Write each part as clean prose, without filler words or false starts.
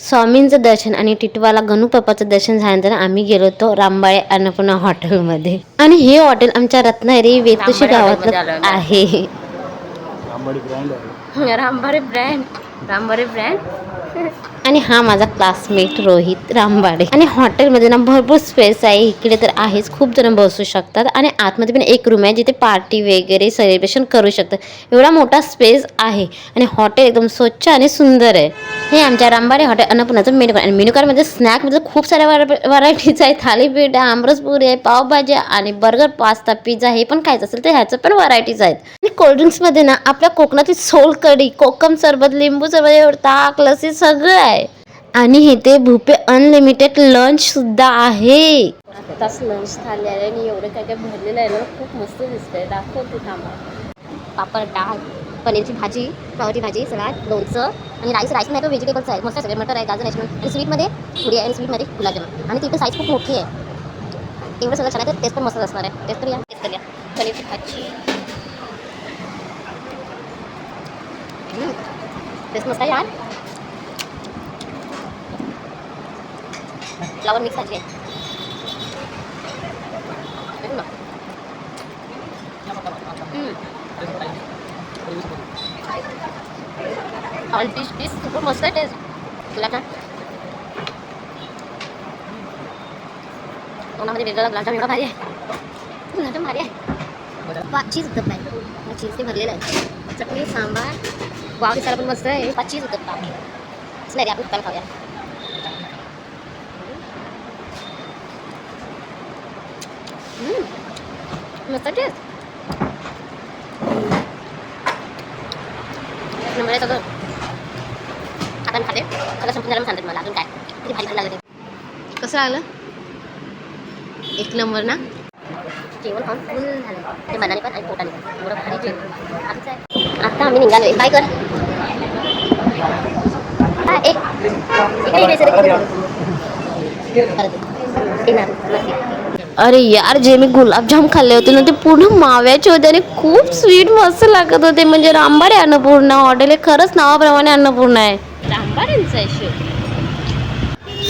स्वामींचं दर्शन आणि टिटवाला गणू बाप्पाचं दर्शन झाल्यानंतर आम्ही गेलो होतो रामबाळे अन्नपूर्णा हॉटेलमध्ये. आणि हे हॉटेल आमच्या रत्नागिरी वेतुशी गावातलं आहे. रामबाडे ब्रँड आणि हा माझा क्लासमेट रोहित रामबाडे. आणि हॉटेलमध्ये ना भरपूर स्पेस आहे. इकडे तर आहेच, खूप जण बसू शकतात. आणि आतमध्ये पण एक रूम आहे जिथे पार्टी वगैरे सेलिब्रेशन करू शकतात. एवढा मोठा स्पेस आहे आणि हॉटेल एकदम स्वच्छ आणि सुंदर आहे. हे आमच्या रामबाडे हॉटेल अन्नपूर्णाचं मेनू कार्ड. आणि मेनू कार्डमध्ये स्नॅकमध्ये खूप साऱ्या व्हरायटीज आहे. थालीपीठ आहे, आमरसपुरी आहे, पावभाजी आणि बर्गर, पास्ता, पिझ्झा हे पण खायचं असेल तर ह्याचं पण व्हरायटीज आहेत. आणि कोल्ड्रिंक्समध्ये ना आपल्या कोकणातील सोलकढी, कोकम सरबत, लिंबू सरबत, ताक, लस्सी सगळं आहे. आणि हे ते भुपे अनलिमिटेड लंच सुद्धा आहे. आताच लंच झाले आहे आणि एवढं काय काय भरलेलं आहे ना, खूप मस्त दिसतंय. दाखवते थांबा. पापड, डाळ, पनीरची भाजी, फ्लावरची भाजी, सलाड, लोणचं आणि राईस नाही तर व्हेजिटेबल्स आहे. मस्त सगळे मटर आहे, गाजर आहे. आणि स्वीटमध्ये पुरी आहे आणि स्वीटमध्ये गुलाबजामुन. आणि तिथे साईज खूप मोठी आहे. एवढं सगळं छान आहे तर टेस्ट पण मस्त असणार आहे. टेस्ट करूया. पनीरची भाजी टेस्ट मस्त आहे यार. फ्लावर मिक्स भाजी आहे. ऑल डिश खूप मस्त आहे टेस्ट. तुला काय तोंडामध्ये वेगळा गुलाबजाम एवढा भारी आहे. गुलाबजाम भारी आहे. चीज उत्तप्पा आहे. चीजने भरलेलं आहे. चटणी, सांबार, वाव दिसायला पण मस्त आहे. चीज उत्तप्पा नाही रे, आपण उत्तप्पा खाऊया. मस्त टेस्ट. नंबर आहे सगळं. आता मी खाते. सगळं संपून झालं सांगते मला अजून काय किती भारी लागलं ते. कसं लागलं? एक नंबर ना. जेवण खाऊन फुल झालं ते मनाने पण आणि पोटाने पण. एवढं भारी जेवण. आता आम्ही निघालो. बाय कर. अरे यार, जे मी गुलाबजाम खाल्ले होते ना ते पूर्ण माव्याचे होते आणि खूप स्वीट मस्त लागत होते. म्हणजे रामबाडे अन्नपूर्णा हॉटेल हे खरंच नावाप्रमाणे अन्नपूर्णा आहे. रामबाडेंचं आहे.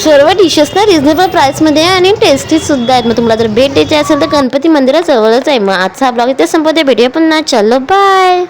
सर्व डिशेस ना रिझनेबल प्राईसमध्ये आहे आणि टेस्टी सुद्धा आहेत. मग तुम्हाला जर भेट द्यायची असेल तर गणपती मंदिराजवळच आहे. मग आजचा ब्लॉग इथे संपवते. भेटूया पुन्हा. चलो बाय.